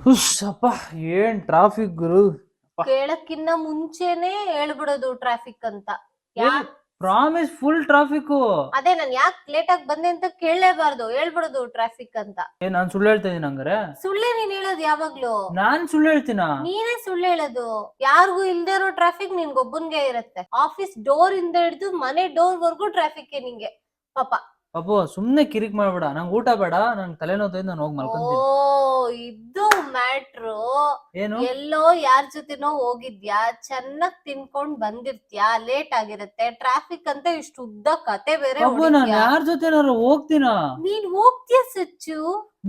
ಹುಷಪ್ಪ ಏನ್ ಟ್ರಾಫಿಕ್ ಗುರು. ಕೇಳಕ್ಕಿನ್ನ ಮುಂಚೆನೆ ಹೇಳ್ಬಿಡೋದು ಟ್ರಾಫಿಕ್ ಅಂತ. ಯಾಕ್ ಪ್ರಾಮಿಸ್ ಫುಲ್ ಟ್ರಾಫಿಕ್. ಅದೇ ನಾನ್ ಯಾಕೆ ಲೇಟ್ ಆಗಿ ಬಂದೆ ಅಂತ ಕೇಳಲೇಬಾರ್ದು, ಹೇಳ್ಬಿಡೋದು ಟ್ರಾಫಿಕ್ ಅಂತ. ನಾನ್ ಸುಳ್ಳು ಹೇಳ್ತಾ ಇದೀನಿ ಹಂಗಾರೆ? ಸುಳ್ಳೇ ನೀನ್ ಹೇಳೋದು ಯಾವಾಗ್ಲೂ. ನಾನ್ ಸುಳ್ಳು ಹೇಳ್ತೀನ? ನೀನೇ ಸುಳ್ಳು ಹೇಳೋದು. ಯಾರಿಗೂ ಇಲ್ದೇ ಇರೋ ಟ್ರಾಫಿಕ್ ನಿನ್ಗೊಬ್ಬನ್ಗೆ ಇರತ್ತೆ. ಆಫೀಸ್ ಡೋರ್ ಇಂದ ಹಿಡಿದು ಮನೆ ಡೋರ್ ವರ್ಗೂ ಟ್ರಾಫಿಕ್ ನಿಂಗೆ. ಪಾಪ ಅಪ್ಪು ಸುಮ್ನೆ ಕಿರಿಕ್ ಮಾಡ್ಬೇಡ, ನಂಗೆ ಊಟ ಬೇಡ, ನನ್ ತಲೆನೋವು ನಾನು ಹೋಗಿ ಮಲ್ಕೊಂತೀನಿ. ಓ ಇದು ಮ್ಯಾಟ್ರು. ಏನು? ಎಲ್ಲೋ ಯಾರ ಜೊತೆನೋ ಹೋಗಿದ್ಯಾ, ಚೆನ್ನಾಗ್ ತಿನ್ಕೊಂಡ್ ಬಂದಿರ್ತ್ಯಾ, ಲೇಟ್ ಆಗಿರತ್ತೆ, ಟ್ರಾಫಿಕ್ ಅಂತ ಇಷ್ಟು ಉದ್ದ ಕತೆ ಬೇರೆ. ನಾನು ಯಾರ ಜೊತೆನಾರು ಹೋಗ್ತೀನ? ನೀನ್ ಹೋಗ್ತೀಯ ಸಚ್ಚು?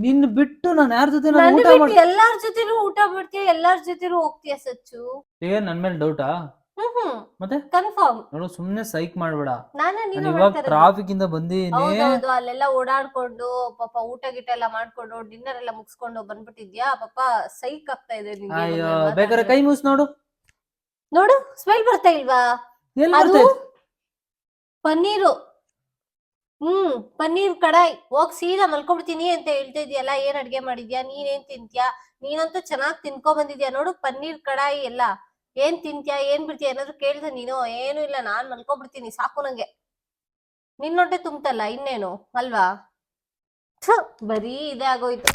ನಿನ್ ಬಿಟ್ಟು ನಾನು ಯಾರ ಜೊತೆ ಎಲ್ಲಾರ ಜೊತೆನೂ ಊಟ ಮಾಡ್ತೀಯ, ಎಲ್ಲಾರ ಜೊತೆನೂ ಹೋಗ್ತೀಯ ಸಚ್ಚು? ಏನ್ ನನ್ ಮೇಲೆ ಡೌಟಾ? ಮತ್ತೆ ಕನ್ಫರ್ಮ್ ನೋಡು, ಸುಮ್ನೆ ಸೈಕ್ ಮಾಡ್ಬೇಡ. ನಾನು ಇವಾಗ ಟ್ರಾಫಿಕ್ ಇಂದ ಬಂದೀನಿ. ಅಲ್ಲೆಲ್ಲ ಓಡಾಡ್ಕೊಂಡು ಪಾಪ ಊಟ ಗಿಟ ಎಲ್ಲ ಮಾಡ್ಕೊಂಡು ಡಿನ್ನರ್ ಎಲ್ಲ ಮುಗಿಸ್ಕೊಂಡು ಬಂದ್ಬಿಟ್ಟಿದ್ಯಾ. ಪಾಪ ಸೈಕ್ ಆಗ್ತಾ ಇದೆ ನಿಂಗೆ. ಅಯ್ಯೋ ಬೇಕಾದ್ರೆ ಕೈ ಮುಗಿಸ್ ನೋಡು. ನೋಡು ಸ್ಮೆಲ್ ಬರ್ತಾ ಇಲ್ವಾ? ಅದು ಪನ್ನೀರು. ಪನ್ನೀರ್ ಕಡಾಯಿ. ಹೋಗ್ ಸೀದಾ ಮಲ್ಕೊಬಿಡ್ತೀನಿ ಅಂತ ಹೇಳ್ತಾ ಇದೀಯಲ್ಲ, ಏನ್ ಅಡ್ಗೆ ಮಾಡಿದ್ಯಾ, ನೀನೇನ್ ತಿಂತ್ಯಾ? ನೀನಂತೂ ಚೆನ್ನಾಗ್ ತಿನ್ಕೊ ಬಂದಿದ್ಯಾ ನೋಡು. ಪನ್ನೀರ್ ಕಡಾಯಿ ಎಲ್ಲ ಏನ್ ತಿಂತ್ಯಾ, ಏನ್ ಬಿಡ್ತೀಯ ಏನಾದ್ರು ಕೇಳ್ದೆ ನೀನು? ಏನು ಇಲ್ಲ, ನಾನ್ ಮಲ್ಕೊಬಿಡ್ತೀನಿ ಸಾಕು ನಂಗೆ. ನಿನ್ನೊಟ್ಟೆ ತುಂಬ್ತಲ್ಲ ಇನ್ನೇನು ಅಲ್ವಾ? ಬರೀ ಇದೇ ಆಗೋಯ್ತು.